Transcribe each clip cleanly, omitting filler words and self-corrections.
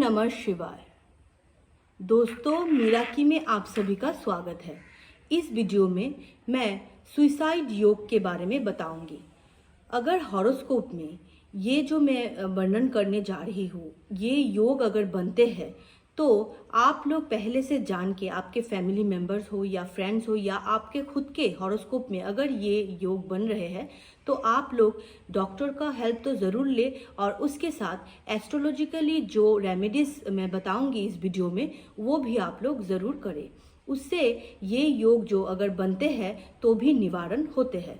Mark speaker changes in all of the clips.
Speaker 1: नमः शिवाय। दोस्तों, मीराकी में आप सभी का स्वागत है। इस वीडियो में मैं सुसाइड योग के बारे में बताऊंगी। अगर हॉरोस्कोप में ये जो मैं वर्णन करने जा रही हूँ, ये योग अगर बनते हैं तो आप लोग पहले से जान के, आपके फैमिली मेंबर्स हो या फ्रेंड्स हो या आपके खुद के हॉरोस्कोप में अगर ये योग बन रहे हैं तो आप लोग डॉक्टर का हेल्प तो ज़रूर ले, और उसके साथ एस्ट्रोलॉजिकली जो रेमेडीज मैं बताऊंगी इस वीडियो में वो भी आप लोग ज़रूर करें। उससे ये योग जो अगर बनते हैं तो भी निवारण होते हैं।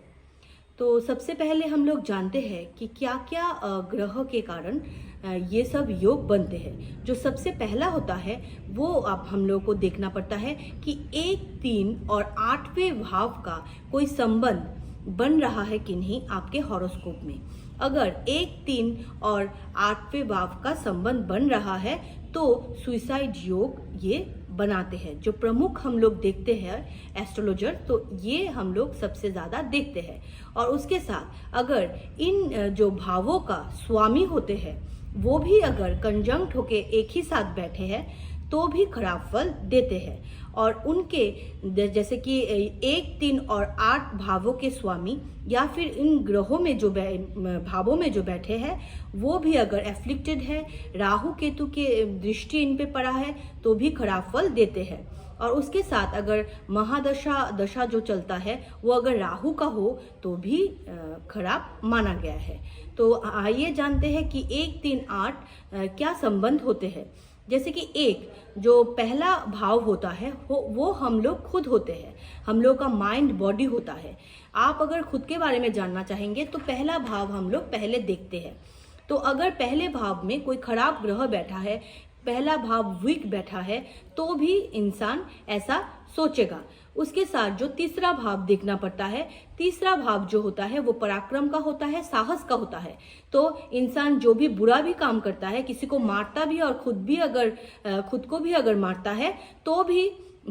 Speaker 1: तो सबसे पहले हम लोग जानते हैं कि क्या क्या ग्रह के कारण ये सब योग बनते हैं। जो सबसे पहला होता है वो अब हम लोग को देखना पड़ता है कि 1, 3 और 8वें भाव का कोई संबंध बन रहा है कि नहीं आपके हॉरोस्कोप में। अगर 1, 3 और 8वें भाव का संबंध बन रहा है तो सुसाइड योग ये बनाते हैं। जो प्रमुख हम लोग देखते हैं एस्ट्रोलॉजर, तो ये हम लोग सबसे ज़्यादा देखते हैं। और उसके साथ अगर इन जो भावों का स्वामी होते हैं वो भी अगर कंजंक्ट होके एक ही साथ बैठे हैं तो भी खराब फल देते हैं। और उनके जैसे कि 1, 3 और 8 भावों के स्वामी या फिर इन ग्रहों में जो भावों में जो बैठे हैं वो भी अगर एफ्लिक्टेड है, राहु केतु के दृष्टि इन पे पड़ा है तो भी खराब फल देते हैं। और उसके साथ अगर दशा जो चलता है वो अगर राहु का हो तो भी खराब माना गया है। तो आइए जानते हैं कि 1, 3, 8 क्या संबंध होते हैं। जैसे कि एक जो पहला भाव होता है वो हम लोग खुद होते हैं, हम लोग का माइंड बॉडी होता है। आप अगर खुद के बारे में जानना चाहेंगे तो पहला भाव हम लोग पहले देखते हैं। तो अगर पहले भाव में कोई खराब ग्रह बैठा है, पहला भाव वीक बैठा है तो भी इंसान ऐसा सोचेगा। उसके साथ जो तीसरा भाव देखना पड़ता है, तीसरा भाव जो होता है वो पराक्रम का होता है, साहस का होता है। तो इंसान जो भी बुरा भी काम करता है, किसी को मारता भी और खुद को भी अगर मारता है तो भी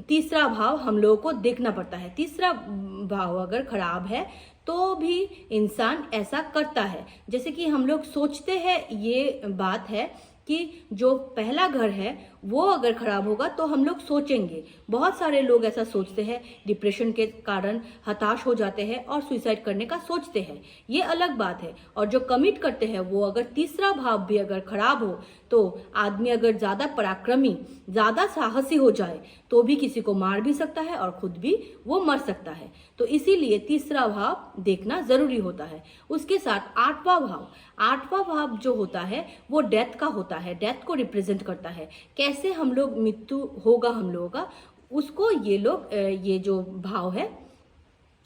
Speaker 1: तीसरा भाव हम लोगों को देखना पड़ता है। तीसरा भाव अगर खराब है तो भी इंसान ऐसा करता है। जैसे कि हम लोग सोचते हैं, ये बात है कि जो पहला घर है वो अगर खराब होगा तो हम लोग सोचेंगे। बहुत सारे लोग ऐसा सोचते हैं, डिप्रेशन के कारण हताश हो जाते हैं और सुसाइड करने का सोचते हैं, ये अलग बात है। और जो कमिट करते हैं वो अगर तीसरा भाव भी अगर खराब हो तो आदमी अगर ज़्यादा पराक्रमी, ज़्यादा साहसी हो जाए तो भी किसी को मार भी सकता है और खुद भी वो मर सकता है। तो इसीलिए तीसरा भाव देखना ज़रूरी होता है। उसके साथ 8वां भाव जो होता है वो डेथ का होता है, डेथ को रिप्रेजेंट करता है। कैसे हम लोग मृत्यु होगा हम लोगों का, उसको ये जो भाव है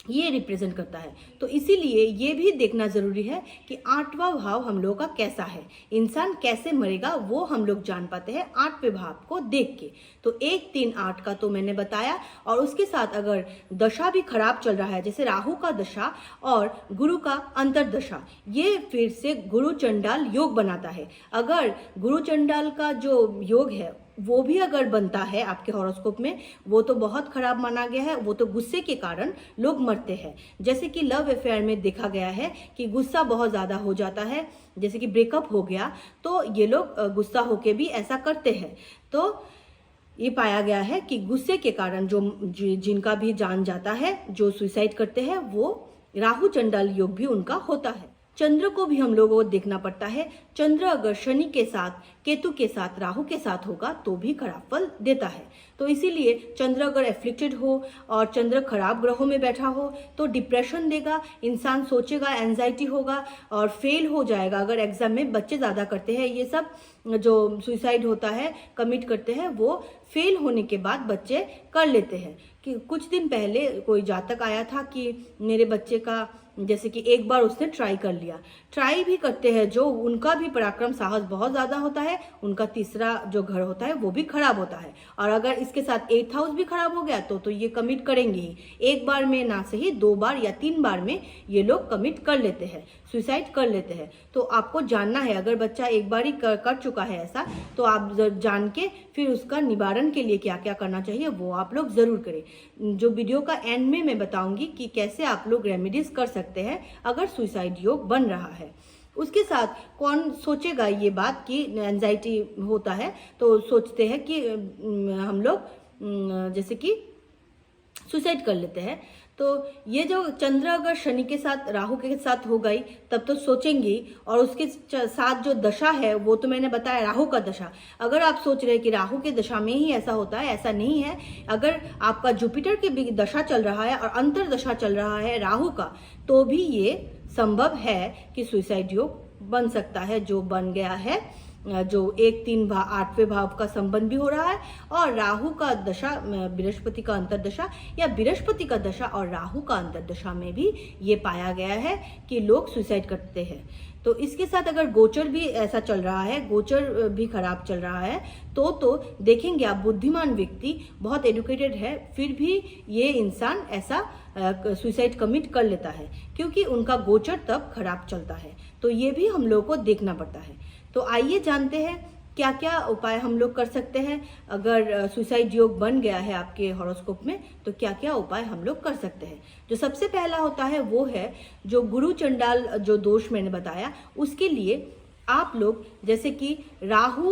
Speaker 1: ये रिप्रेजेंट करता है। तो इसीलिए ये भी देखना ज़रूरी है कि 8वां भाव हम लोग का कैसा है, इंसान कैसे मरेगा वो हम लोग जान पाते हैं 8वें भाव को देख के। तो 1, 3, 8 का तो मैंने बताया। और उसके साथ अगर दशा भी खराब चल रहा है, जैसे राहु का दशा और गुरु का अंतर्दशा, ये फिर से गुरु चंडाल योग बनाता है। अगर गुरु चंडाल का जो योग है वो भी अगर बनता है आपके हॉरोस्कोप में, वो तो बहुत खराब माना गया है। वो तो गुस्से के कारण लोग मरते हैं। जैसे कि लव अफेयर में देखा गया है कि गुस्सा बहुत ज़्यादा हो जाता है, जैसे कि ब्रेकअप हो गया तो ये लोग गुस्सा होके भी ऐसा करते हैं। तो ये पाया गया है कि गुस्से के कारण जिनका भी जान जाता है, जो सुसाइड करते हैं, वो राहु चंडाल योग भी उनका होता है। चंद्र को भी हम लोगों को देखना पड़ता है। चंद्र अगर शनि के साथ, केतु के साथ, राहु के साथ होगा तो भी खराब फल देता है। तो इसीलिए चंद्र अगर एफ्लिक्टेड हो और चंद्र खराब ग्रहों में बैठा हो तो डिप्रेशन देगा, इंसान सोचेगा, एंजाइटी होगा और फेल हो जाएगा। अगर एग्जाम में बच्चे ज़्यादा करते हैं ये सब, जो सुसाइड होता है, कमिट करते हैं, वो फेल होने के बाद बच्चे कर लेते हैं। कि कुछ दिन पहले कोई जातक आया था कि मेरे बच्चे का, जैसे कि एक बार उसने ट्राई कर लिया, ट्राई भी करते हैं जो उनका भी पराक्रम साहस बहुत ज़्यादा होता है, उनका तीसरा जो घर होता है वो भी खराब होता है। और अगर इसके साथ 8th हाउस भी खराब हो गया तो ये कमिट करेंगे ही। एक बार में ना सही 2 बार या 3 बार में ये लोग कमिट कर लेते हैं, सुसाइड कर लेते हैं। तो आपको जानना है, अगर बच्चा एक बार ही कर चुका है ऐसा, तो आप जान के फिर उसका निवारण के लिए क्या क्या करना चाहिए वो आप लोग ज़रूर करें। जो वीडियो का एंड में मैं बताऊंगी कि कैसे आप लोग रेमेडीज कर सकते हैं अगर सुसाइड योग बन रहा है। उसके साथ कौन सोचेगा ये बात कि एंजाइटी होता है, तो सोचते हैं कि हम लोग जैसे कि सुसाइड कर लेते हैं। तो ये जो चंद्र अगर शनि के साथ राहु के साथ हो गई तब तो सोचेंगी, और उसके साथ जो दशा है वो तो मैंने बताया राहु का दशा। अगर आप सोच रहे हैं कि राहु के दशा में ही ऐसा होता है, ऐसा नहीं है। अगर आपका जुपिटर की भी दशा चल रहा है और अंतर दशा चल रहा है राहु का, तो भी ये संभव है कि सुसाइड योग बन सकता है, जो बन गया है। जो 1-3-8वें भाव का संबंध भी हो रहा है, और राहु का दशा बृहस्पति का अंतरदशा या बृहस्पति का दशा और राहु का अंतरदशा में भी ये पाया गया है कि लोग सुसाइड करते हैं। तो इसके साथ अगर गोचर भी ऐसा चल रहा है, गोचर भी खराब चल रहा है, तो देखेंगे आप बुद्धिमान व्यक्ति बहुत एजुकेटेड है, फिर भी ये इंसान ऐसा सुसाइड कमिट कर लेता है, क्योंकि उनका गोचर तब खराब चलता है। तो ये भी हम लोग को देखना पड़ता है। तो आइए जानते हैं क्या क्या उपाय हम लोग कर सकते हैं। अगर सुसाइड योग बन गया है आपके हॉरोस्कोप में, तो क्या क्या उपाय हम लोग कर सकते हैं। जो सबसे पहला होता है वो है जो गुरु चंडाल जो दोष मैंने बताया, उसके लिए आप लोग जैसे कि राहु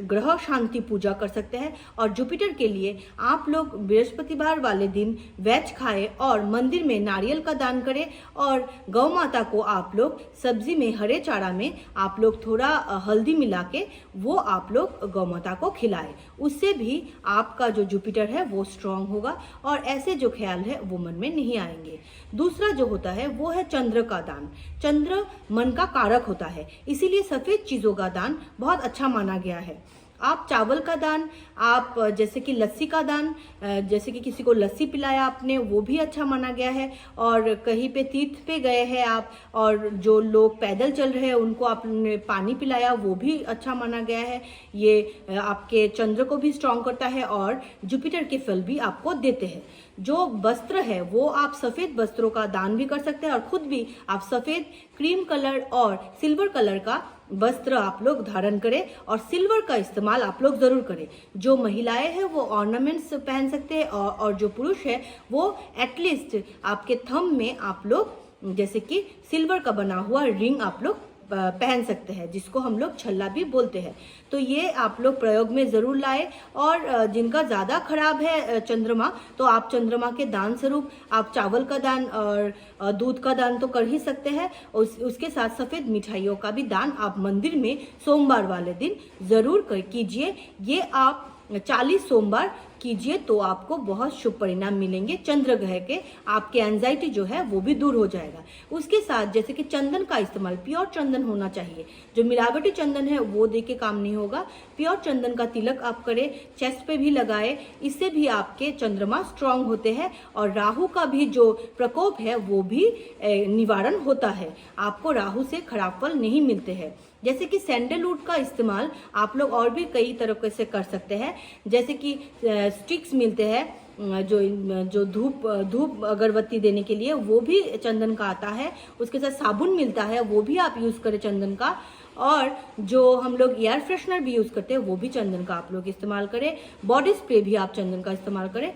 Speaker 1: ग्रह शांति पूजा कर सकते हैं, और जुपिटर के लिए आप लोग बृहस्पतिवार वाले दिन वेज खाएं और मंदिर में नारियल का दान करें, और गौ माता को आप लोग सब्जी में हरे चारा में आप लोग थोड़ा हल्दी मिला के वो आप लोग गौ माता को खिलाएं। उससे भी आपका जो जुपिटर है वो स्ट्रांग होगा, और ऐसे जो ख्याल है वो मन में नहीं आएंगे। दूसरा जो होता है वो है चंद्र का दान। चंद्र मन का कारक होता है, इसीलिए सफेद चीजों का दान बहुत अच्छा माना गया है। आप चावल का दान, आप जैसे कि लस्सी का दान, जैसे कि किसी को लस्सी पिलाया आपने, वो भी अच्छा माना गया है। और कहीं पे तीर्थ पे गए हैं आप, और जो लोग पैदल चल रहे हैं उनको आपने पानी पिलाया, वो भी अच्छा माना गया है। ये आपके चंद्र को भी स्ट्रांग करता है और जुपिटर के फल भी आपको देते हैं। जो वस्त्र है वो आप सफेद वस्त्रों का दान भी कर सकते हैं, और खुद भी आप सफेद, क्रीम कलर और सिल्वर कलर का वस्त्र आप लोग धारण करें, और सिल्वर का इस्तेमाल आप लोग जरूर करें। जो महिलाएं हैं वो ऑर्नामेंट्स पहन सकते हैं, और जो पुरुष है वो एटलीस्ट आपके थंब में आप लोग जैसे कि सिल्वर का बना हुआ रिंग आप लोग पहन सकते हैं, जिसको हम लोग छल्ला भी बोलते हैं। तो ये आप लोग प्रयोग में जरूर लाए। और जिनका ज़्यादा खराब है चंद्रमा, तो आप चंद्रमा के दान स्वरूप आप चावल का दान और दूध का दान तो कर ही सकते हैं। उसके साथ सफ़ेद मिठाइयों का भी दान आप मंदिर में सोमवार वाले दिन ज़रूर कीजिए। ये आप 40 सोमवार कीजिए तो आपको बहुत शुभ परिणाम मिलेंगे। चंद्र ग्रह के आपके एंजाइटी जो है वो भी दूर हो जाएगा। उसके साथ जैसे कि चंदन का इस्तेमाल, प्योर चंदन होना चाहिए। जो मिलावटी चंदन है वो दे के काम नहीं होगा। प्योर चंदन का तिलक आप करें, चेस्ट पे भी लगाए, इससे भी आपके चंद्रमा स्ट्रांग होते हैं, और राहु का भी जो प्रकोप है वो भी निवारण होता है। आपको राहु से खराब फल नहीं मिलते हैं। जैसे कि सैंडलवुड का इस्तेमाल आप लोग और भी कई तरीके से कर सकते हैं। जैसे कि स्टिक्स मिलते हैं जो धूप अगरबत्ती देने के लिए, वो भी चंदन का आता है। उसके साथ साबुन मिलता है, वो भी आप यूज़ करें चंदन का। और जो हम लोग एयर फ्रेशनर भी यूज़ करते हैं वो भी चंदन का आप लोग इस्तेमाल करें। बॉडी स्प्रे भी आप चंदन का इस्तेमाल करें।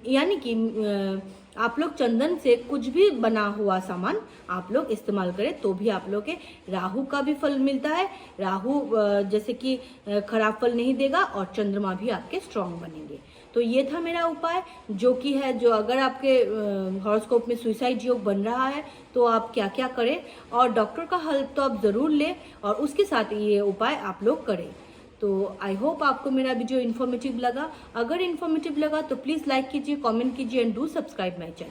Speaker 1: यानी कि आप लोग चंदन से कुछ भी बना हुआ सामान आप लोग इस्तेमाल करें, तो भी आप लोग के राहु का भी फल मिलता है। राहु जैसे कि खराब फल नहीं देगा, और चंद्रमा भी आपके स्ट्रांग बनेंगे। तो ये था मेरा उपाय, जो कि है जो अगर आपके हॉरोस्कोप में सुसाइड योग बन रहा है तो आप क्या क्या करें, और डॉक्टर का हेल्प तो आप ज़रूर लें, और उसके साथ ये उपाय आप लोग करें। तो आई होप आपको मेरा वीडियो इन्फॉर्मेटिव लगा। अगर इन्फॉर्मेटिव लगा तो प्लीज़ लाइक कीजिए, कमेंट कीजिए, and do subscribe my channel.